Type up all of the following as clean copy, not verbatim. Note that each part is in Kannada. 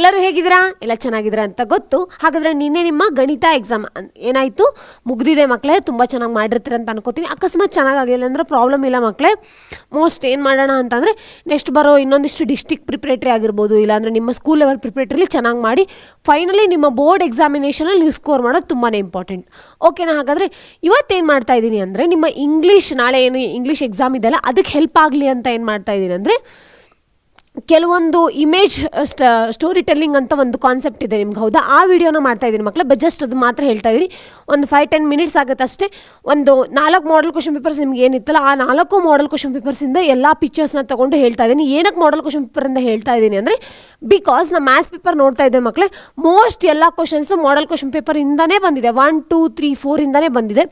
ಎಲ್ಲರೂ ಹೇಗಿದ್ದೀರಾ? ಎಲ್ಲ ಚೆನ್ನಾಗಿದ್ದೀರಾ ಅಂತ ಗೊತ್ತು. ಹಾಗಾದರೆ ನಿನ್ನೆ ನಿಮ್ಮ ಗಣಿತ ಎಕ್ಸಾಮ್ ಏನಾಯಿತು, ಮುಗ್ದಿದೆ ಮಕ್ಕಳೇ. ತುಂಬ ಚೆನ್ನಾಗಿ ಮಾಡಿರ್ತೀರ ಅಂತ ಅನ್ಕೋತೀನಿ. ಅಕಸ್ಮಾತ್ ಚೆನ್ನಾಗಾಗಿಲ್ಲ ಅಂದರೆ ಪ್ರಾಬ್ಲಮ್ ಇಲ್ಲ ಮಕ್ಕಳೇ. ಮೋಸ್ಟ್ ಏನು ಮಾಡೋಣ ಅಂತಂದರೆ ನೆಕ್ಸ್ಟ್ ಬರೋ ಇನ್ನೊಂದಿಷ್ಟು ಡಿಸ್ಟಿಕ್ ಪ್ರಿಪ್ರೇಟರಿ ಆಗಿರ್ಬೋದು, ಇಲ್ಲಾಂದರೆ ನಿಮ್ಮ ಸ್ಕೂಲ್ ಲೆವೆಲ್ ಪ್ರಿಪ್ರೇಟರಿಲಿ ಚೆನ್ನಾಗಿ ಮಾಡಿ ಫೈನಲಿ ನಿಮ್ಮ ಬೋರ್ಡ್ ಎಕ್ಸಾಮಿನೇಷನಲ್ಲಿ ನೀವು ಸ್ಕೋರ್ ಮಾಡೋದು ತುಂಬಾ ಇಂಪಾರ್ಟೆಂಟ್. ಓಕೆನಾ? ಹಾಗಾದರೆ ಇವತ್ತೇನು ಮಾಡ್ತಾ ಇದ್ದೀನಿ ಅಂದರೆ ನಿಮ್ಮ ಇಂಗ್ಲೀಷ್, ನಾಳೆ ಏನು ಇಂಗ್ಲೀಷ್ ಎಕ್ಸಾಮ್ ಇದೆಯಲ್ಲ ಅದಕ್ಕೆ ಹೆಲ್ಪ್ ಆಗಲಿ ಅಂತ ಏನು ಮಾಡ್ತಾ ಇದ್ದೀನಿ ಅಂದರೆ ಕೆಲವೊಂದು ಇಮೇಜ್ ಸ್ಟೋರಿ ಟೆಲ್ಲಿಂಗ್ ಅಂತ ಒಂದು ಕಾನ್ಸೆಪ್ಟ್ ಇದೆ ನಿಮ್ಗೆ, ಹೌದಾ? ಆ ವಿಡಿಯೋನ ಮಾಡ್ತಾ ಇದ್ದೀನಿ ಮಕ್ಕಳೇ. ಜಸ್ಟ್ ಅದು ಮಾತ್ರ ಹೇಳ್ತಾ ಇದ್ದೀನಿ. ಒಂದು 5-10 ಮಿನಿಟ್ಸ್ ಆಗುತ್ತೆ ಅಷ್ಟೇ. ಒಂದು 4 ಮಾಡೆಲ್ ಕ್ವಶನ್ ಪೇಪರ್ಸ್ ನಿಮ್ಗೆ ಏನಿತ್ತಲ್ಲ ಆ 4 ಮಾಡೆಲ್ ಕ್ವಶನ್ ಪೇಪರ್ಸಿಂದ ಎಲ್ಲ ಪಿಕ್ಚರ್ಸ್ನ ತೊಗೊಂಡು ಹೇಳ್ತಾ ಇದ್ದೀನಿ. ಏನಕ್ಕೆ ಮಾಡೆಲ್ ಕ್ವಶನ್ ಪೇಪರಿಂದ ಹೇಳ್ತಾ ಇದ್ದೀನಿ ಅಂದರೆ ಬಿಕಾಸ್ ನಾನು ಮ್ಯಾಥ್ಸ್ ಪೇಪರ್ ನೋಡ್ತಾ ಇದ್ದೆ ಮಕ್ಕಳೇ. ಮೋಸ್ಟ್ ಎಲ್ಲ ಕ್ವಶನ್ಸು ಮಾಡೆಲ್ ಕ್ವಶನ್ ಪೇಪರಿಂದನೇ ಬಂದಿದೆ. 1, 2, 3, 4ಇಂದನೇ ಬಂದಿದೆ.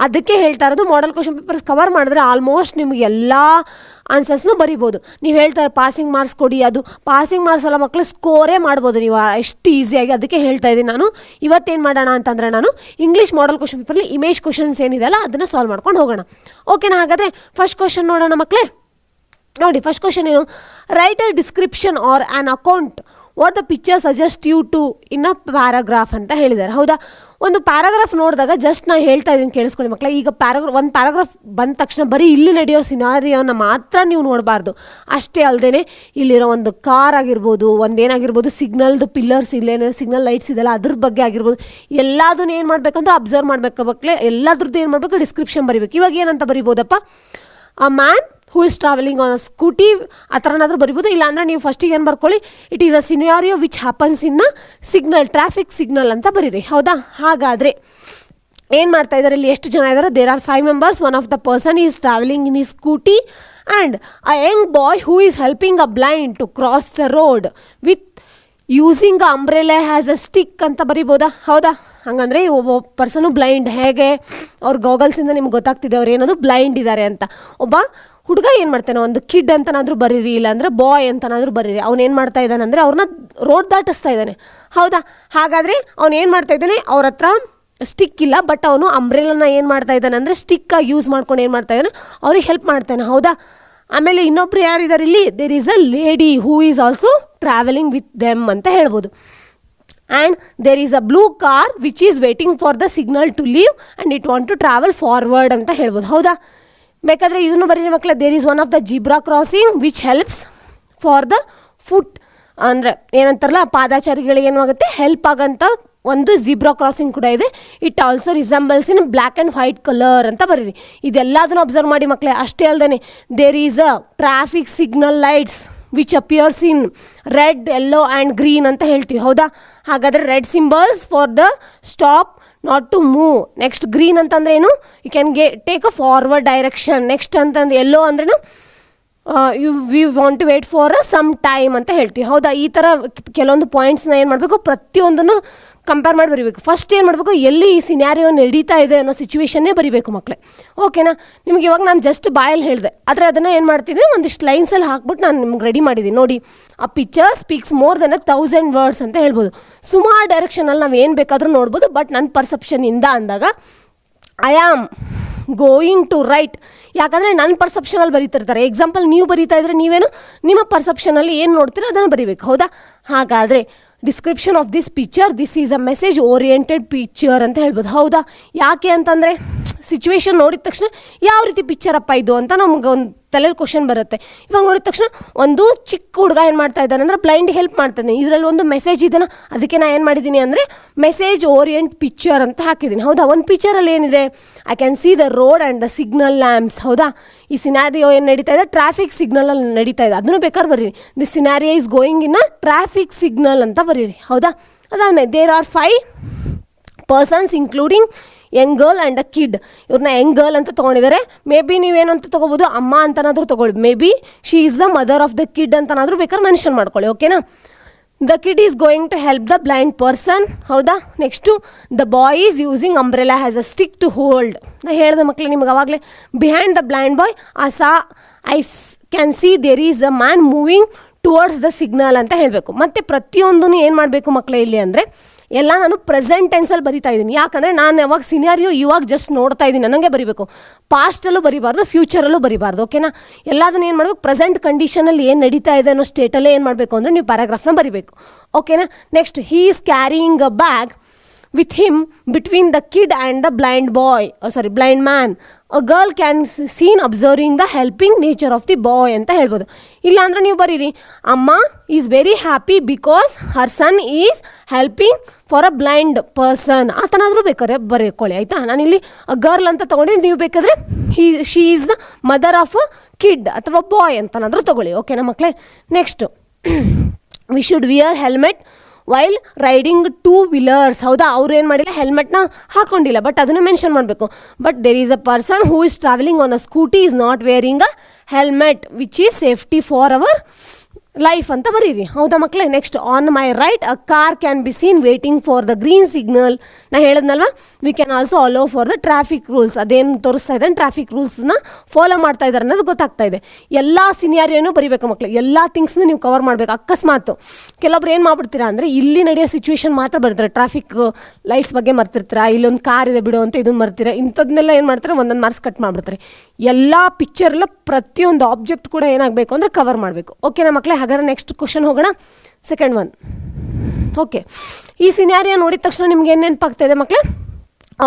ಅದಕ್ಕೆ ಹೇಳ್ತಾ ಇರೋದು ಮಾಡೆಲ್ ಕ್ವಶನ್ ಪೇಪರ್ಸ್ ಕವರ್ ಮಾಡಿದ್ರೆ ಆಲ್ಮೋಸ್ಟ್ ನಿಮಗೆ ಎಲ್ಲ ಆನ್ಸರ್ಸ್ನು ಬರಿಬೋದು. ನೀವು ಹೇಳ್ತಾರೆ ಪಾಸಿಂಗ್ ಮಾರ್ಕ್ಸ್ ಕೊಡಿ, ಅದು ಪಾಸಿಂಗ್ ಮಾರ್ಕ್ಸ್ ಎಲ್ಲ ಮಕ್ಕಳು ಸ್ಕೋರೇ ಮಾಡ್ಬೋದು ನೀವು ಎಷ್ಟು ಈಸಿಯಾಗಿ. ಅದಕ್ಕೆ ಹೇಳ್ತಾ ಇದ್ದೀನಿ ನಾನು ಇವತ್ತೇನು ಮಾಡೋಣ ಅಂತಂದರೆ ನಾನು ಇಂಗ್ಲೀಷ್ ಮಾಡೆಲ್ ಕ್ವಶನ್ ಪೇಪರಲ್ಲಿ ಇಮೇಜ್ ಕ್ವಶನ್ಸ್ ಏನಿದೆಯಲ್ಲ ಅದನ್ನು ಸಾಲ್ವ್ ಮಾಡ್ಕೊಂಡು ಹೋಗೋಣ. ಓಕೆನಾ? ಹಾಗಾದರೆ ಫಸ್ಟ್ ಕ್ವಶನ್ ನೋಡೋಣ ಮಕ್ಕಳೇ. ನೋಡಿ, ಫಸ್ಟ್ ಕ್ವಶನ್ ಏನು? Write a description or an account what the picture suggest you to in a paragraph ಅಂತ ಹೇಳಿದ್ದಾರೆ, ಹೌದಾ? ಒಂದು ಪ್ಯಾರಾಗ್ರಾಫ್ ನೋಡಿದಾಗ ಜಸ್ಟ್ ನಾನು ಹೇಳ್ತಾ ಇದ್ದೀನಿ ಕೇಳಿಸ್ಕೊಳ್ಳಿ ಮಕ್ಕಳೇ. ಈಗ ಒಂದು ಪ್ಯಾರಾಗ್ರಾಫ್ ಬಂದ ತಕ್ಷಣ ಬರೀ ಇಲ್ಲಿ ನಡೆಯೋ ಸಿನಾರಿಯೋನ ಮಾತ್ರ ನೀವು ನೋಡಬಾರ್ದು. ಅಷ್ಟೇ ಅಲ್ಲದೆ ಇಲ್ಲಿರೋ ಒಂದು ಕಾರ್ ಆಗಿರ್ಬೋದು, ಒಂದೇನಾಗಿರ್ಬೋದು, ಸಿಗ್ನಲ್ದು ಪಿಲ್ಲರ್ಸ್, ಇಲ್ಲೇನೋ ಸಿಗ್ನಲ್ ಲೈಟ್ಸ್ ಇದೆಲ್ಲ ಅದ್ರ ಬಗ್ಗೆ ಆಗಿರ್ಬೋದು, ಎಲ್ಲದನ್ನು ಏನು ಮಾಡಬೇಕಂದ್ರೆ ಅಬ್ಸರ್ವ್ ಮಾಡಬೇಕು ಮಕ್ಕಳೇ. ಎಲ್ಲದ್ರದ್ದು ಏನು ಮಾಡಬೇಕು? ಡಿಸ್ಕ್ರಿಪ್ಷನ್ ಬರೀಬೇಕು. ಇವಾಗ ಏನಂತ ಬರಿಬೋದಪ್ಪ? A man who is travelling on a scooty, ಆ ಥರನಾದರೂ ಬರಿಬೋದು. ಇಲ್ಲಾಂದರೆ ನೀವು ಫಸ್ಟಿಗೆ ಏನು ಬರ್ಕೊಳ್ಳಿ, it is a scenario which happens in a signal, traffic signal ಅಂತ ಬರೀರಿ, ಹೌದಾ? ಹಾಗಾದರೆ ಏನು ಮಾಡ್ತಾ ಇದ್ದಾರೆ ಇಲ್ಲಿ? ಎಷ್ಟು ಜನ ಇದ್ದಾರೆ? There are 5 members. One of the person is travelling in ಈ scooty and a young boy who is helping a blind to cross the road with using a umbrella has a stick ಅಂತ ಬರಿಬೋದಾ, ಹೌದಾ? ಹಾಗಂದರೆ ಒಬ್ಬ ಪರ್ಸನು ಬ್ಲೈಂಡ್, ಹೇಗೆ ಅವ್ರ ಗಾಗಲ್ಸಿಂದ ನಿಮ್ಗೆ ಗೊತ್ತಾಗ್ತಿದೆ ಅವ್ರು ಏನದು ಬ್ಲೈಂಡ್ ಇದ್ದಾರೆ ಅಂತ. ಒಬ್ಬ ಹುಡುಗ ಏನು ಮಾಡ್ತಾನೆ? ಒಂದು ಕಿಡ್ ಅಂತನಾದರೂ ಬರೀರಿ, ಇಲ್ಲಾಂದರೆ ಬಾಯ್ ಅಂತನಾದರೂ ಬರೀರಿ. ಅವ್ನು ಮಾಡ್ತಾ ಇದ್ದಾನೆ ಅಂದರೆ ಅವ್ರನ್ನ ರೋಡ್ ದಾಟಿಸ್ತಾ ಇದ್ದಾನೆ, ಹೌದಾ? ಹಾಗಾದರೆ ಅವ್ನು ಏನು ಮಾಡ್ತಾ ಇದ್ದಾನೆ? ಅವ್ರ ಹತ್ರ ಸ್ಟಿಕ್ ಇಲ್ಲ, ಬಟ್ ಅವನು ಅಂಬ್ರೆಲನ್ನ ಏನು ಮಾಡ್ತಾ ಇದ್ದಾನೆ ಅಂದರೆ ಸ್ಟಿಕ್ಕಾಗಿ ಯೂಸ್ ಮಾಡ್ಕೊಂಡು ಏನು ಮಾಡ್ತಾ ಇದ್ದಾನೆ? ಅವ್ರಿಗೆ ಹೆಲ್ಪ್ ಮಾಡ್ತಾನೆ, ಹೌದಾ? ಆಮೇಲೆ ಇನ್ನೊಬ್ರು ಯಾರಿದ್ದಾರೆ ಇಲ್ಲಿ? There is a lady who is also travelling with them ಅಂತ ಹೇಳ್ಬೋದು. And there is a blue car which is waiting for the signal to leave and it want to travel forward ಅಂತ ಹೇಳ್ಬೋದು, ಹೌದಾ? ಬೇಕಾದರೆ ಇದನ್ನು ಬರೀರಿ ಮಕ್ಕಳೇ. There is one of the zebra crossing which helps for the foot, ಅಂದರೆ ಏನಂತಾರಲ್ಲ ಪಾದಾಚಾರಿಗಳಿಗೆ ಏನಾಗುತ್ತೆ ಹೆಲ್ಪ್ ಆಗೋಂಥ ಒಂದು ಜಿಬ್ರಾ ಕ್ರಾಸಿಂಗ್ ಕೂಡ ಇದೆ. It also resembles in black and white colour ಅಂತ ಬರೀರಿ. ಇದೆಲ್ಲದನ್ನು ಅಬ್ಸರ್ವ್ ಮಾಡಿ ಮಕ್ಕಳೇ. ಅಷ್ಟೇ ಅಲ್ಲದೆ there is a traffic signal lights which appears in red, yellow and green ಅಂತ ಹೇಳ್ತೀವಿ, ಹೌದಾ? ಹಾಗಾದರೆ red symbols for the stop, not to move. Next green ಅಂತಂದ್ರೆ ಏನು? You can take a forward direction. Next ಅಂತಂದ್ರೆ ಯೆಲ್ಲೋ ಅಂದ್ರೇನು? We want to wait for some time ಅಂತ ಹೇಳ್ತೀವಿ, ಹೌದಾ? ಈ ಥರ ಕೆಲವೊಂದು ಪಾಯಿಂಟ್ಸ್ನ ಏನು ಮಾಡಬೇಕು? ಪ್ರತಿಯೊಂದನ್ನು ಕಂಪೇರ್ ಮಾಡಿ ಬರೀಬೇಕು. ಫಸ್ಟ್ ಏನು ಮಾಡಬೇಕು? ಎಲ್ಲಿ ಈ ಸಿನಾರಿಯೋ ನಡೀತಾ ಇದೆ ಅನ್ನೋ ಸಿಚುವೇಶನ್ನೇ ಬರೀಬೇಕು ಮಕ್ಕಳೇ, ಓಕೆನಾ? ನಿಮ್ಗೆ ಇವಾಗ ನಾನು ಜಸ್ಟ್ ಬಾಯಲ್ಲಿ ಹೇಳಿದೆ, ಆದರೆ ಅದನ್ನು ಏನು ಮಾಡ್ತೀನಿ? ಒಂದಿಷ್ಟು ಲೈನ್ಸಲ್ಲಿ ಹಾಕ್ಬಿಟ್ಟು ನಾನು ನಿಮ್ಗೆ ರೆಡಿ ಮಾಡಿದ್ದೀನಿ ನೋಡಿ. ಆ picture speaks more than 1000 words ಅಂತ ಹೇಳ್ಬೋದು. ಸುಮಾರು ಡೈರೆಕ್ಷನಲ್ಲಿ ನಾವು ಏನು ಬೇಕಾದರೂ ನೋಡ್ಬೋದು. ಬಟ್ ನನ್ನ ಪರ್ಸೆಪ್ಷನಿಂದ ಅಂದಾಗ I am going to write, ಯಾಕಂದರೆ ನನ್ನ ಪರ್ಸೆಪ್ಷನಲ್ಲಿ ಬರೀತಿರ್ತಾರೆ. ಎಕ್ಸಾಂಪಲ್ ನೀವು ಬರೀತಾ ಇದ್ರೆ ನೀವೇನು ನಿಮ್ಮ ಪರ್ಸೆಪ್ಷನಲ್ಲಿ ಏನು ನೋಡ್ತೀರೋ ಅದನ್ನು ಬರೀಬೇಕು, ಹೌದಾ? ಹಾಗಾದರೆ description of this picture, this is a message oriented picture ಅಂತ ಹೇಳ್ಬೋದು, ಹೌದಾ? ಯಾಕೆ ಅಂತಂದರೆ ಸಿಚುವೇಶನ್ ನೋಡಿದ ತಕ್ಷಣ ಯಾವ ರೀತಿ ಪಿಕ್ಚರಪ್ಪ ಇದು ಅಂತ ನಮ್ಗೆ ಒಂದು ತಲೆಯಲ್ಲಿ ಕ್ವಶನ್ ಬರುತ್ತೆ. ಇವಾಗ ನೋಡಿದ ತಕ್ಷಣ ಒಂದು ಚಿಕ್ಕ ಹುಡುಗ ಏನು ಮಾಡ್ತಾ ಇದ್ದಾನೆ ಅಂದರೆ ಬ್ಲೈಂಡ್ ಹೆಲ್ಪ್ ಮಾಡ್ತಾನೆ. ಇದರಲ್ಲಿ ಒಂದು ಮೆಸೇಜ್ ಇದನ್ನು, ಅದಕ್ಕೆ ನಾನು ಏನು ಮಾಡಿದ್ದೀನಿ ಅಂದರೆ ಮೆಸೇಜ್ ಓರಿಯೆಂಟ್ ಪಿಕ್ಚರ್ ಅಂತ ಹಾಕಿದ್ದೀನಿ, ಹೌದಾ? ಒಂದು ಪಿಕ್ಚರಲ್ಲಿ ಏನಿದೆ? I can C the road and the signal lamps, ಹೌದಾ? ಈ ಸಿನಾರಿಯೋ ಏನು ನಡೀತಾ ಇದೆ? ಟ್ರಾಫಿಕ್ ಸಿಗ್ನಲಲ್ಲಿ ನಡೀತಾ ಇದೆ, ಅದನ್ನು ಬೇಕಾದ್ರೆ ಬರೀರಿ. The scenario is going in a traffic signal ಅಂತ ಬರೀರಿ, ಹೌದಾ? ಅದಾದಮೇಲೆ there are 5 persons including young girl and a kid. ಇವ್ರನ್ನ ಯಂಗ್ ಗರ್ಲ್ ಅಂತ ತೊಗೊಂಡಿದ್ದಾರೆ. ಮೇ ಬಿ ನೀವೇನು ಅಂತ ತೊಗೋಬೋದು? ಅಮ್ಮ ಅಂತನಾದರೂ ತೊಗೊಳ್ಳಿ. Maybe she is the mother of the kid ಅಂತನಾದರೂ ಬೇಕಾದ್ರೆ ಮೆನ್ಷನ್ ಮಾಡ್ಕೊಳ್ಳಿ, ಓಕೆನಾ? The kid is going to help the blind person, ಹೌದಾ? Next the boy is using umbrella has a stick to hold. ನಾನು ಹೇಳಿದೆ ಮಕ್ಕಳೇ ನಿಮ್ಗೆ ಅವಾಗಲೇ, behind the blind boy I can see there is a man moving towards the signal ಅಂತ ಹೇಳಬೇಕು. ಮತ್ತು ಪ್ರತಿಯೊಂದೂ ಏನು ಮಾಡಬೇಕು ಮಕ್ಕಳೇ ಇಲ್ಲಿ ಅಂದರೆ ಎಲ್ಲ ನಾನು ಪ್ರೆಸೆಂಟ್ ಟೆನ್ಸಲ್ಲಿ ಬರಿತಾ ಇದ್ದೀನಿ. ಯಾಕಂದರೆ ನಾನು ಯಾವಾಗ ಸಿನಾರಿಯೋ ಇವಾಗ ಜಸ್ಟ್ ನೋಡ್ತಾ ಇದ್ದೀನಿ, ನನಗೆ ಬರೀಬೇಕು. ಪಾಸ್ಟಲ್ಲೂ ಬರಿಬಾರ್ದು, ಫ್ಯೂಚರಲ್ಲೂ ಬರಿಬಾರ್ದು. ಓಕೆನಾ? ಎಲ್ಲದನ್ನು ಏನು ಮಾಡಬೇಕು, ಪ್ರೆಸೆಂಟ್ ಕಂಡೀಷನಲ್ಲಿ ಏನು ನಡೀತಾ ಇದೆ ಅನ್ನೋ ಸ್ಟೇಟಲ್ಲೇ ಏನು ಮಾಡಬೇಕು ಅಂದರೆ ನೀವು ಪ್ಯಾರಾಗ್ರಾಫ್ನ ಬರಿಬೇಕು. ಓಕೆನಾ? Next, he is carrying a bag with him between the kid and the blind man. A girl can seen observing the helping nature of the boy ಅಂತ ಹೇಳ್ಬೋದು. ಇಲ್ಲ ಅಂದ್ರೆ ನೀವು ಬರೀರಿ, ಅಮ್ಮ is very happy because her son is helping for a blind person ಆತನಾದರೂ ಬೇಕಾದ್ರೆ ಬರೀಕೊಳ್ಳಿ. ಆಯಿತಾ? ನಾನಿಲ್ಲಿ ಗರ್ಲ್ ಅಂತ ತೊಗೊಂಡು ನೀವು ಬೇಕಾದರೆ she is the mother of a kid ಅಥವಾ ಬಾಯ್ ಅಂತನಾದರೂ ತೊಗೊಳ್ಳಿ. ಓಕೆನಾ ಮಕ್ಕಳೇ? Next, we should wear helmet while riding 2 wheelers. ಹೌದಾ? ಅವ್ರು ಏನು ಮಾಡಿಲ್ಲ, ಹೆಲ್ಮೆಟ್ನ ಹಾಕೊಂಡಿಲ್ಲ, ಬಟ್ ಅದನ್ನು ಮೆನ್ಷನ್ ಮಾಡಬೇಕು. But there is a person who is travelling on a scooty is not wearing a helmet which is safety for our life ಅಂತ ಬರೀರಿ. ಹೌದಾ ಮಕ್ಕಳೇ? Next, on my right a car can be seen waiting for the green signal. ನಾ ಹೇಳಿದ್ನಲ್ವ, we can also allow for the traffic rules. ಅದೇನು ತೋರಿಸ್ತಾ ಇದೆ, ಟ್ರಾಫಿಕ್ ರೂಲ್ಸ್ನ ಫಾಲೋ ಮಾಡ್ತಾ ಇದ್ದಾರೆ ಅನ್ನೋದು ಗೊತ್ತಾಗ್ತಾ ಇದೆ. ಎಲ್ಲ ಸಿನಾರಿಯೋನು ಬರೀಬೇಕು ಮಕ್ಕಳು, ಎಲ್ಲ ಥಿಂಗ್ಸ್ನ ನೀವು ಕವರ್ ಮಾಡಬೇಕು. ಅಕಸ್ಮಾತು ಕೆಲವೊಬ್ರು ಏನು ಮಾಡ್ಬಿಡ್ತೀರಾ ಅಂದರೆ, ಇಲ್ಲಿ ನಡೆಯೋ ಸಿಚುವೇಶನ್ ಮಾತ್ರ ಬರ್ತಾರೆ, ಟ್ರಾಫಿಕ್ ಲೈಟ್ಸ್ ಬಗ್ಗೆ ಮರ್ತಿರ್ತೀರಾ, ಇಲ್ಲೊಂದು ಕಾರ್ ಇದೆ ಬಿಡು ಅಂತ ಇದನ್ನು ಮರ್ತೀರಾ, ಇಂಥದ್ದನ್ನೆಲ್ಲ ಏನು ಮಾಡ್ತಾರೆ, ಒಂದೊಂದು ಮಾರ್ಕ್ಸ್ ಕಟ್ ಮಾಡಿಬಿಡ್ತಾರೆ. ಎಲ್ಲ ಪಿಕ್ಚರ್ಲ್ಲ ಪ್ರತಿಯೊಂದು ಆಬ್ಜೆಕ್ಟ್ ಕೂಡ ಏನಾಗಬೇಕು ಅಂದರೆ ಕವರ್ ಮಾಡಬೇಕು. ಓಕೆನಾ ಮಕ್ಕಳೇ? ಹಾಗಾದ್ರೆ ನೆಕ್ಸ್ಟ್ ಕ್ವಶನ್ ಹೋಗೋಣ, ಸೆಕೆಂಡ್ ಒನ್. ಓಕೆ, ಈ ಸಿನಾರಿಯೋ ನೋಡಿದ ತಕ್ಷಣ ನಿಮ್ಗೆ ಏನು ನೆನಪಾಗ್ತಾ ಇದೆ ಮಕ್ಕಳೇ?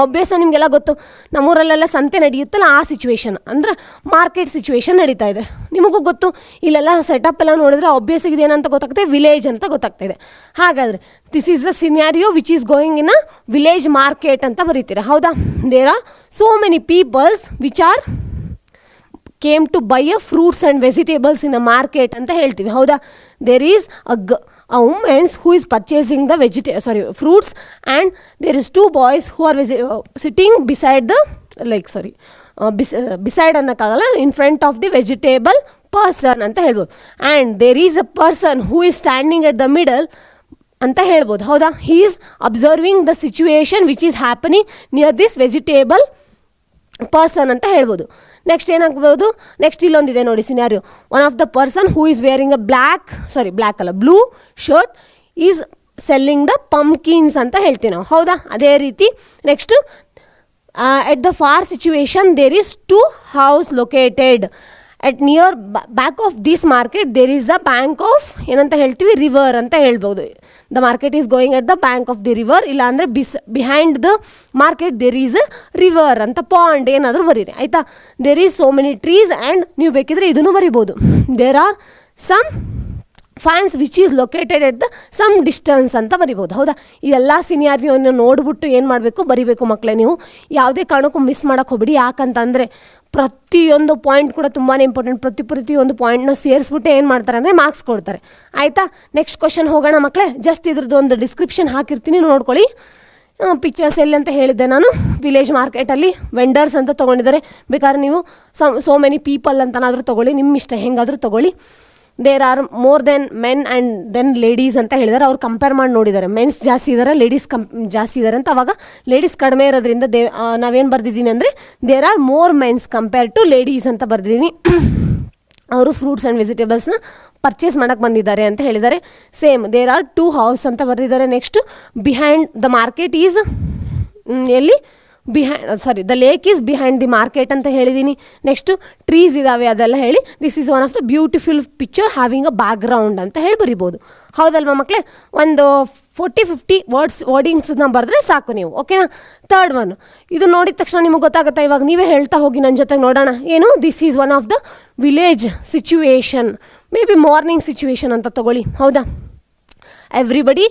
ಆಬ್ವಿಯಸ್ ನಿಮಗೆಲ್ಲ ಗೊತ್ತು, ನಮ್ಮೂರಲ್ಲೆಲ್ಲ ಸಂತೆ ನಡೆಯುತ್ತಲ್ಲ, ಆ ಸಿಚುವೇಶನ್ ಅಂದರೆ ಮಾರ್ಕೆಟ್ ಸಿಚುವೇಶನ್ ನಡೀತಾ ಇದೆ. ನಿಮಗೂ ಗೊತ್ತು, ಇಲ್ಲೆಲ್ಲ ಸೆಟಪ್ ಎಲ್ಲ ನೋಡಿದ್ರೆ ಆಬ್ವಿಯಸ್ ಇದು ಏನಂತ ಗೊತ್ತಾಗ್ತದೆ, ವಿಲೇಜ್ ಅಂತ ಗೊತ್ತಾಗ್ತಾ ಇದೆ. ಹಾಗಾದರೆ this is the scenario which is going in a village market ಅಂತ ಬರೀತೀರಾ. ಹೌದಾ? There are so many peoples which are came to buy a fruits and vegetables in a market ಅಂತ ಹೇಳ್ತೀವಿ. ಹೌದಾ? There is a woman who is purchasing the fruits, and there is 2 boys who are sitting beside the beside annakagala in front of the vegetable person ಅಂತ ಹೇಳ್ಬೋದು. and there is a person who is standing at the middle ಅಂತ ಹೇಳ್ಬೋದು. ಹೌದಾ? he is observing the situation which is happening near this vegetable person ಅಂತ ಹೇಳ್ಬೋದು. ನೆಕ್ಸ್ಟ್ ಏನಾಗ್ಬೋದು, ನೆಕ್ಸ್ಟ್ ಇಲ್ಲೊಂದಿದೆ ನೋಡಿ scenario. One of the person who is wearing a blue shirt is selling the pumpkins ಅಂತ ಹೇಳ್ತೀವಿ ನಾವು. ಹೌದಾ? ಅದೇ ರೀತಿ next, at the far situation there is 2 house located at near back of this market there is a bank of ಏನಂತ ಹೇಳ್ತೀವಿ, ರಿವರ್ ಅಂತ ಹೇಳ್ಬೋದು. The market is going at the bank of the river, ಇಲ್ಲ ಅಂದರೆ behind the market there is a river ಅಂತ, ಪಾಂಡ್ ಏನಾದರೂ ಬರೀರಿ. ಆಯಿತಾ? There is so many trees and ನೀವು ಬೇಕಿದ್ರೆ ಇದನ್ನು ಬರಿಬೋದು. There are some fans which is located at the some distance ಅಂತ ಬರಿಬೋದು. ಹೌದಾ? ಇದೆಲ್ಲ ಸಿನಾರಿಯೋನ ನೋಡಿಬಿಟ್ಟು ಏನು ಮಾಡಬೇಕು, ಬರಿಬೇಕು ಮಕ್ಕಳೇ. ನೀವು ಯಾವುದೇ ಕಾರಣಕ್ಕೂ ಮಿಸ್ ಮಾಡೋಕ್ಕೆ ಹೋಗ್ಬಿಡಿ. ಯಾಕಂತಂದರೆ ಪ್ರತಿಯೊಂದು ಪಾಯಿಂಟ್ ಕೂಡ ತುಂಬಾ ಇಂಪಾರ್ಟೆಂಟ್. ಪ್ರತಿಯೊಂದು ಪಾಯಿಂಟ್ನ ಸೇರಿಸ್ಬಿಟ್ಟು ಏನು ಮಾಡ್ತಾರೆ ಅಂದರೆ ಮಾರ್ಕ್ಸ್ ಕೊಡ್ತಾರೆ. ಆಯಿತಾ? ನೆಕ್ಸ್ಟ್ ಕ್ವಶನ್ ಹೋಗೋಣ ಮಕ್ಕಳೇ. ಜಸ್ಟ್ ಇದ್ರದ್ದು ಒಂದು ಡಿಸ್ಕ್ರಿಪ್ಷನ್ ಹಾಕಿರ್ತೀನಿ, ನೋಡ್ಕೊಳ್ಳಿ. ಪಿಕ್ಚರ್ಸ್ ಎಲ್ಲಿ ಅಂತ ಹೇಳಿದ್ದೆ ನಾನು, ವಿಲೇಜ್ ಮಾರ್ಕೆಟಲ್ಲಿ ವೆಂಡರ್ಸ್ ಅಂತ ತೊಗೊಂಡಿದ್ದಾರೆ. ಬೇಕಾದ್ರೆ ನೀವು ಸೋ ಮೆನಿ ಪೀಪಲ್ ಅಂತನಾದರೂ ತೊಗೊಳ್ಳಿ, ನಿಮ್ಮ ಇಷ್ಟ ಹೆಂಗಾದರೂ ತೊಗೊಳ್ಳಿ. There are more than men and then ladies ಅಂತ ಹೇಳಿದ್ದಾರೆ. ಅವ್ರು ಕಂಪೇರ್ ಮಾಡಿ ನೋಡಿದ್ದಾರೆ, ಮೆನ್ಸ್ ಜಾಸ್ತಿ ಇದ್ದಾರೆ, ಲೇಡೀಸ್ ಜಾಸ್ತಿ ಇದ್ದಾರೆ ಅಂತ. ಅವಾಗ ಲೇಡೀಸ್ ಕಡಿಮೆ ಇರೋದ್ರಿಂದ ನಾವೇನು ಬರ್ದಿದ್ದೀನಿ ಅಂದರೆ there are more mens compare to ladies ಅಂತ ಬರ್ದಿದ್ದೀನಿ. ಅವರು ಫ್ರೂಟ್ಸ್ ಆ್ಯಂಡ್ ವೆಜಿಟೇಬಲ್ಸ್ನ ಪರ್ಚೇಸ್ ಮಾಡೋಕ್ಕೆ ಬಂದಿದ್ದಾರೆ ಅಂತ ಹೇಳಿದ್ದಾರೆ. ಸೇಮ್ ದೇರ್ ಆರ್ 2 ಹೌಸ್ ಅಂತ ಬರ್ದಿದ್ದಾರೆ. Next, behind the market is ಎಲ್ಲಿ the lake is behind the market ಅಂತ ಹೇಳಿದ್ದೀನಿ. ನೆಕ್ಸ್ಟು ಟ್ರೀಸ್ ಇದ್ದಾವೆ ಅದೆಲ್ಲ ಹೇಳಿ, this is one of the beautiful picture having a background ಅಂತ ಹೇಳಿ ಬರಿಬೋದು. ಹೌದಲ್ವಾ ಮಕ್ಕಳೇ? ಒಂದು 40-50 ವರ್ಡಿಂಗ್ಸ್ನ ಬರೆದ್ರೆ ಸಾಕು ನೀವು. ಓಕೆನಾ? ಥರ್ಡ್ ಒನ್, ಇದು ನೋಡಿದ ತಕ್ಷಣ ನಿಮಗೆ ಗೊತ್ತಾಗುತ್ತಾ? ಇವಾಗ ನೀವೇ ಹೇಳ್ತಾ ಹೋಗಿ ನನ್ನ ಜೊತೆಗೆ ನೋಡೋಣ. ಏನು? This is one of the village situation, may be morning situation ಅಂತ ತಗೊಳ್ಳಿ. ಹೌದಾ? Everybody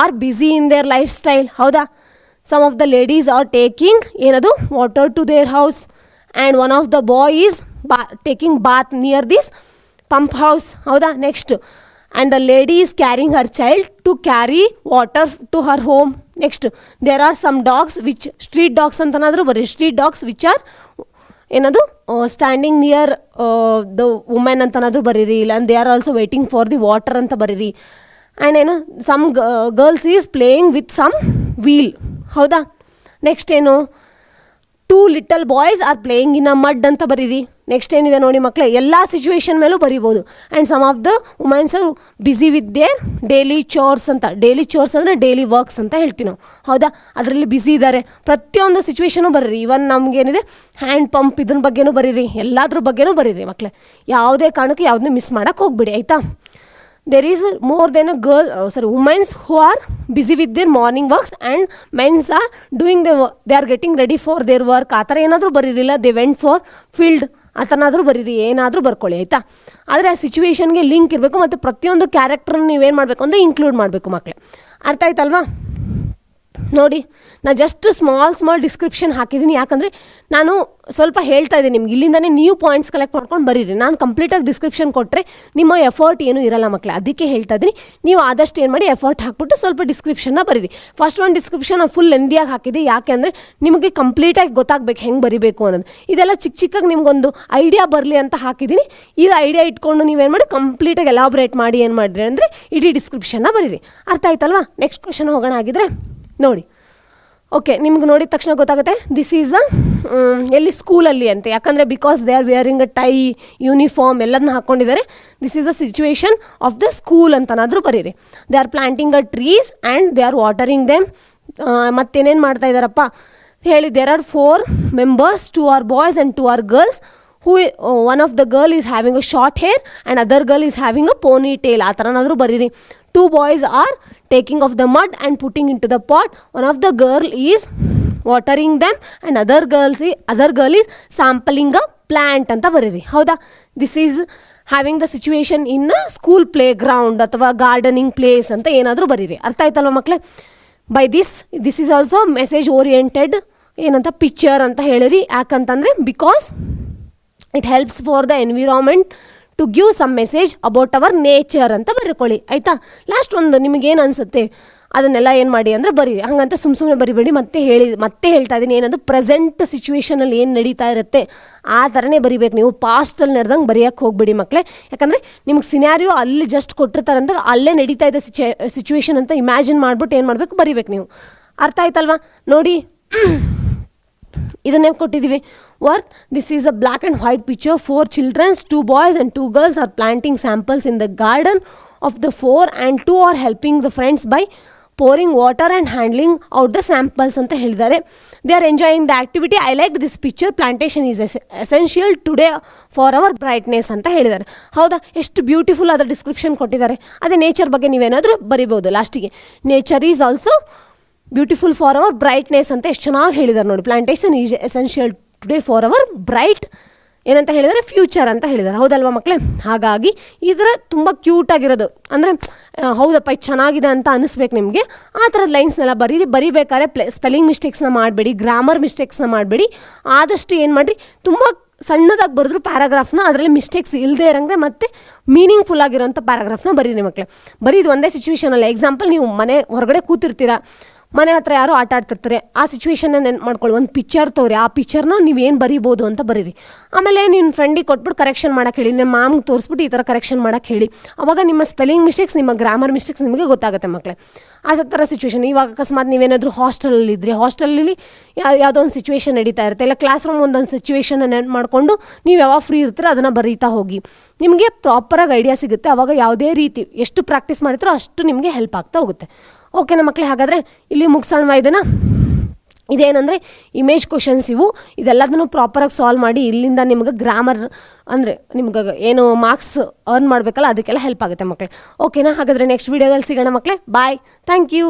are busy in their life style. ಹೌದಾ? Some of the ladies are taking ಏನದು water to their house, and one of the boy is taking bath near this pump house. ಹೌದಾ? Next, and the lady is carrying her child to carry water to her home. Next, there are some dogs which street dogs ಅಂತನಾದರೂ ಬರೀ, street dogs which are ಏನದು ಸ್ಟ್ಯಾಂಡಿಂಗ್ ನಿಯರ್ ದ ವುಮೆನ್ ಅಂತನಾದರೂ ಬರೀರಿ, ಇಲ್ಲ they are also waiting for the water ಅಂತ ಬರೀರಿ. ಆ್ಯಂಡ್ ಏನು, some girls is playing with some wheel. ಹೌದಾ? ನೆಕ್ಸ್ಟ್ ಏನು, 2 little boys are playing in a mud ಅಂತ ಬರೀರಿ. ನೆಕ್ಸ್ಟ್ ಏನಿದೆ ನೋಡಿ ಮಕ್ಕಳೇ, ಎಲ್ಲ ಸಿಚುವೇಶನ್ ಮೇಲೂ ಬರಿಬೋದು. And some of the womens are busy with their daily chores ಅಂತ. ಡೈಲಿ ಚೋರ್ಸ್ ಅಂದರೆ ಡೈಲಿ ವರ್ಕ್ಸ್ ಅಂತ ಹೇಳ್ತೀವಿ ನಾವು, ಹೌದಾ? ಅದರಲ್ಲಿ ಬ್ಯುಸಿ ಇದ್ದಾರೆ. ಪ್ರತಿಯೊಂದು ಸಿಚುವೇಶನು ಬರೀರಿ. ಇವನ್ ನಮಗೇನಿದೆ ಹ್ಯಾಂಡ್ ಪಂಪ್ ಇದ್ರ ಬಗ್ಗೆನೂ ಬರೀರಿ, ಎಲ್ಲದ್ರ ಬಗ್ಗೆನೂ ಬರೀರಿ ಮಕ್ಕಳೇ. ಯಾವುದೇ ಕಾರಣಕ್ಕೆ ಯಾವುದನ್ನೂ ಮಿಸ್ ಮಾಡೋಕ್ಕೆ ಹೋಗ್ಬಿಡಿ, ಆಯಿತಾ? there is more than a women's who are busy with their morning works and men's are doing they are getting ready for their work. ಆ ಥರ ಏನಾದರೂ ಬರೀರಿಲ್ಲ, they went for field ಆ ಥರನಾದರೂ ಬರೀರಿ, ಏನಾದರೂ ಬರ್ಕೊಳ್ಳಿ, ಆಯಿತಾ? ಆದರೆ ಆ ಸಿಚುವೇಶನ್ಗೆ ಲಿಂಕ್ ಇರಬೇಕು ಮತ್ತು ಪ್ರತಿಯೊಂದು ಕ್ಯಾರೆಕ್ಟ್ರನ್ನ ನೀವೇನು ಮಾಡಬೇಕು ಅಂದರೆ ಇನ್ಕ್ಲೂಡ್ ಮಾಡಬೇಕು ಮಕ್ಕಳೇ. ಅರ್ಥ ಆಯ್ತಲ್ವಾ? ನೋಡಿ, ನಾನು ಜಸ್ಟ್ ಸ್ಮಾಲ್ ಡಿಸ್ಕ್ರಿಪ್ಷನ್ ಹಾಕಿದ್ದೀನಿ. ಯಾಕಂದರೆ ನಾನು ಸ್ವಲ್ಪ ಹೇಳ್ತಾ ಇದ್ದೀನಿ ನಿಮ್ಗೆ, ಇಲ್ಲಿಂದನೇ ನೀವು ಪಾಯಿಂಟ್ಸ್ ಕಲೆಕ್ಟ್ ಮಾಡ್ಕೊಂಡು ಬರೀರಿ. ನಾನು ಕಂಪ್ಲೀಟಾಗಿ ಡಿಸ್ಕ್ರಿಪ್ಷನ್ ಕೊಟ್ಟರೆ ನಿಮ್ಮ ಎಫರ್ಟ್ ಏನೂ ಇರಲ್ಲ ಮಕ್ಕಳೇ. ಅದಕ್ಕೆ ಹೇಳ್ತಾ ಇದ್ದೀನಿ, ನೀವು ಆದಷ್ಟು ಏನು ಮಾಡಿ ಎಫರ್ಟ್ ಹಾಕ್ಬಿಟ್ಟು ಸ್ವಲ್ಪ ಡಿಸ್ಕ್ರಿಪ್ಷನ್ನ ಬರೀರಿ. ಫಸ್ಟ್ ಒಂದು ಡಿಸ್ಕ್ರಿಪ್ಷನ್ ಫುಲ್ ಲೆಂದಿಯಾಗಿ ಹಾಕಿದೆ. ಯಾಕೆ ಅಂದರೆ ನಿಮಗೆ ಕಂಪ್ಲೀಟಾಗಿ ಗೊತ್ತಾಗಬೇಕು ಹೆಂಗೆ ಬರೀಬೇಕು ಅನ್ನೋದು. ಇದೆಲ್ಲ ಚಿಕ್ಕದಾಗಿ ನಿಮ್ಗೊಂದು ಐಡಿಯಾ ಬರಲಿ ಅಂತ ಹಾಕಿದ್ದೀನಿ. ಇದು ಐಡಿಯಾ ಇಟ್ಕೊಂಡು ನೀವೇನು ಮಾಡಿ ಕಂಪ್ಲೀಟಾಗಿ ಎಲಾಬ್ರೇಟ್ ಮಾಡಿ ಏನು ಮಾಡಿರಿ ಅಂದರೆ ಇಡೀ ಡಿಸ್ಕ್ರಿಪ್ಷನ್ನ ಬರೀರಿ. ಅರ್ಥ ಆಯ್ತಲ್ವಾ? ನೆಕ್ಸ್ಟ್ ಕ್ವಶನ್ ಹೋಗೋಣ ಆಗಿದ್ರೆ ನೋಡಿ. ಓಕೆ, ನಿಮ್ಗೆ ನೋಡಿದ ತಕ್ಷಣ ಗೊತ್ತಾಗುತ್ತೆ ದಿಸ್ ಈಸ್ ಎಲ್ಲಿ ಸ್ಕೂಲಲ್ಲಿ ಅಂತ. ಯಾಕಂದರೆ because they are wearing a tie, uniform ಎಲ್ಲದನ್ನ ಹಾಕ್ಕೊಂಡಿದ್ದಾರೆ. This is a situation of the school ಅಂತನಾದರೂ ಬರೀರಿ. They are planting a trees and they are watering them. ಮತ್ತೇನೇನು ಮಾಡ್ತಾ ಇದ್ದಾರಪ್ಪ ಹೇಳಿ. There are 4 members, 2 are boys and 2 are girls. One of the girl is having a short hair and other girl is having a ponytail. ಆ ಥರನಾದರೂ ಬರೀರಿ. 2 boys are taking off the mud and putting into the pot. One of the girl is watering them and other girl is sampling a plant ಅಂತ ಬರೀರಿ, ಹೌದಾ? This is having the situation in a school play ground ಅಥವಾ ಗಾರ್ಡನಿಂಗ್ ಪ್ಲೇಸ್ ಅಂತ ಏನಾದರೂ ಬರೀರಿ. ಅರ್ಥ ಆಯ್ತಲ್ವ ಮಕ್ಕಳೇ? By this is also message oriented ಏನಂತ ಪಿಕ್ಚರ್ ಅಂತ ಹೇಳಿರಿ. ಯಾಕಂತಂದರೆ because it helps for the environment to give some message about our nature ಅಂತ ಬರ್ಕೊಳ್ಳಿ, ಆಯಿತಾ? ಲಾಸ್ಟ್ ಒಂದು ನಿಮಗೇನು ಅನಿಸುತ್ತೆ ಅದನ್ನೆಲ್ಲ ಏನು ಮಾಡಿ ಅಂದರೆ ಬರೀರಿ. ಹಾಗಂತ ಸುಮ್ಮನೆ ಬರಿಬೇಡಿ. ಮತ್ತೆ ಹೇಳ್ತಾ ಇದ್ದೀನಿ, ಏನಂದ್ರೆ ಪ್ರೆಸೆಂಟ್ ಸಿಚುವೇಷನಲ್ಲಿ ಏನು ನಡೀತಾ ಇರುತ್ತೆ ಆ ಥರನೇ ಬರಿಬೇಕು ನೀವು. ಪಾಸ್ಟಲ್ಲಿ ನಡೆದಂಗೆ ಬರೆಯೋಕ್ಕೆ ಹೋಗ್ಬೇಡಿ ಮಕ್ಕಳೇ. ಯಾಕಂದರೆ ನಿಮ್ಗೆ ಸಿನಾರಿಯೋ ಅಲ್ಲಿ ಜಸ್ಟ್ ಕೊಟ್ಟಿರ್ತಾರಂತ ಅಲ್ಲೇ ನಡೀತಾ ಇದೆ ಸಿಚುವೇಶನ್ ಅಂತ ಇಮ್ಯಾಜಿನ್ ಮಾಡಿಬಿಟ್ಟು ಏನು ಮಾಡಬೇಕು ಬರಿಬೇಕು ನೀವು. ಅರ್ಥ ಆಯ್ತಲ್ವಾ? ನೋಡಿ, ಇದನ್ನೇ ಕೊಟ್ಟಿದ್ದೀವಿ work. This is a black and white picture. 4 children, 2 boys and 2 girls are planting samples in the garden of the 4 and 2 are helping the friends by pouring water and handling out the samples ಅಂತ ಹೇಳಿದ್ದಾರೆ. They are enjoying the activity. I like this picture. Plantation is essential today for our brightness ಅಂತ ಹೇಳಿದ್ದಾರೆ, ಹೌದಾ? ಎಷ್ಟು ಬ್ಯೂಟಿಫುಲ್ ಆದ ಡಿಸ್ಕ್ರಿಪ್ಷನ್ ಕೊಟ್ಟಿದ್ದಾರೆ. ಅದೇ ನೇಚರ್ ಬಗ್ಗೆ ನೀವೇನಾದರೂ ಬರಿಬೋದು ಲಾಸ್ಟಿಗೆ. Nature is also beautiful for our brightness ಅಂತ ಎಷ್ಟು ಚೆನ್ನಾಗಿ ಹೇಳಿದ್ದಾರೆ ನೋಡಿ. Plantation is essential today for our bright ಏನಂತ ಹೇಳಿದರೆ ಫ್ಯೂಚರ್ ಅಂತ ಹೇಳಿದ್ದಾರೆ, ಹೌದಲ್ವಾ ಮಕ್ಕಳೇ? ಹಾಗಾಗಿ ಇದರ ತುಂಬ ಕ್ಯೂಟಾಗಿರೋದು ಅಂದರೆ ಹೌದಪ್ಪ ಇದು ಚೆನ್ನಾಗಿದೆ ಅಂತ ಅನಿಸ್ಬೇಕು ನಿಮಗೆ. ಆ ಥರದ ಲೈನ್ಸ್ನೆಲ್ಲ ಬರಿಬೇಕಾದ್ರೆ ಸ್ಪೆಲ್ಲಿಂಗ್ ಮಿಸ್ಟೇಕ್ಸ್ನ ಮಾಡಬೇಡಿ, ಗ್ರಾಮರ್ ಮಿಸ್ಟೇಕ್ಸ್ನ ಮಾಡಬೇಡಿ. ಆದಷ್ಟು ಏನು ಮಾಡಿರಿ, ತುಂಬ ಸಣ್ಣದಾಗಿ ಬರೆದ್ರು ಪ್ಯಾರಾಗ್ರಾಫ್ನ ಅದರಲ್ಲಿ ಮಿಸ್ಟೇಕ್ಸ್ ಇಲ್ಲದೆ ಇರೋಂಗೆ ಮತ್ತು ಮೀನಿಂಗ್ಫುಲ್ ಆಗಿರೋಂಥ ಪ್ಯಾರಾಗ್ರಾಫ್ನ ಬರೀರಿ ಮಕ್ಕಳೇ. ಬರೀ ಇದು ಒಂದೇ ಸಿಚುವೇಷನಲ್ಲಿ. ಎಕ್ಸಾಂಪಲ್, ನೀವು ಮನೆ ಹೊರಗಡೆ ಕೂತಿರ್ತೀರ, ಮನೆ ಹತ್ರ ಯಾರೋ ಆಟ ಆಡ್ತಿರ್ತಾರೆ, ಆ ಸಿಚುವೇಶನ್ನ ನೆನ್ಪು ಮಾಡ್ಕೊಳ್ಳಿ. ಒಂದು ಪಿಕ್ಚರ್ ತೋರಿ, ಆ ಪಿಕ್ಚರ್ನ ನೀವೇನು ಬರೀಬೋದು ಅಂತ ಬರೀರಿ. ಆಮೇಲೆ ನಿಮ್ಮ ಫ್ರೆಂಡಿಗೆ ಕೊಟ್ಬಿಟ್ಟು ಕರೆಕ್ಷನ್ ಮಾಡೋಕ್ಕೆ ಹೇಳಿ, ನಿಮ್ಮ ಮಾಮ್ಗೆ ತೋರಿಸ್ಬಿಟ್ಟು ಈ ಥರ ಕರೆಕ್ಷನ್ ಮಾಡೋಕ್ಕೆ ಹೇಳಿ. ಆವಾಗ ನಿಮ್ಮ ಸ್ಪೆಲ್ಲಿಂಗ್ ಮಿಸ್ಟೇಕ್ಸ್, ನಿಮ್ಮ ಗ್ರಾಮರ್ ಮಿಸ್ಟೇಕ್ಸ್ ನಿಮಗೆ ಗೊತ್ತಾಗುತ್ತೆ ಮಕ್ಕಳೇ. ಆ ಥರ ಸಿಚುವೇಶನ್. ಇವಾಗ ಅಕಸ್ಮಾತ್ ನೀವೇನಾದರೂ ಹಾಸ್ಟೆಲಲ್ಲಿದ್ದರೆ, ಹಾಸ್ಟೆಲಲ್ಲಿ ಯಾವುದೋ ಒಂದು ಸಿಚುವೇಶನ್ ನಡೀತಾ ಇರುತ್ತೆ, ಇಲ್ಲ ಕ್ಲಾಸ್ ರೂಮ್ ಒಂದೊಂದು ಸಿಚುವೇಶನ್ನ ನೆನ್ಪು ಮಾಡಿಕೊಂಡು ನೀವು ಯಾವಾಗ ಫ್ರೀ ಇರ್ತೀರೋ ಅದನ್ನು ಬರೀತಾ ಹೋಗಿ. ನಿಮಗೆ ಪ್ರಾಪರಾಗಿ ಐಡಿಯಾ ಸಿಗುತ್ತೆ. ಆವಾಗ ಯಾವುದೇ ರೀತಿ ಎಷ್ಟು ಪ್ರಾಕ್ಟೀಸ್ ಮಾಡ್ತೀರೋ ಅಷ್ಟು ನಿಮಗೆ ಹೆಲ್ಪ್ ಆಗ್ತಾ ಹೋಗುತ್ತೆ. ಓಕೆನಾ ಮಕ್ಕಳೇ? ಹಾಗಾದರೆ ಇಲ್ಲಿ ಮುಗಿಸೋಣ ಇದನ್ನು. ಇದೇನಂದರೆ ಇಮೇಜ್ ಕ್ವಶನ್ಸ್ ಇವು. ಇದೆಲ್ಲದನ್ನು ಪ್ರಾಪರಾಗಿ ಸಾಲ್ವ್ ಮಾಡಿ ಇಲ್ಲಿಂದ ನಿಮ್ಗೆ ಗ್ರಾಮರ್ ಅಂದರೆ ನಿಮ್ಗೆ ಏನು ಮಾರ್ಕ್ಸ್ ಅರ್ನ್ ಮಾಡಬೇಕಲ್ಲ ಅದಕ್ಕೆಲ್ಲ ಹೆಲ್ಪ್ ಆಗುತ್ತೆ ಮಕ್ಕಳೇ. ಓಕೆನಾ? ಹಾಗಾದರೆ ನೆಕ್ಸ್ಟ್ ವೀಡಿಯೋದಲ್ಲಿ ಸಿಗೋಣ ಮಕ್ಕಳೇ. ಬಾಯ್. Thank you.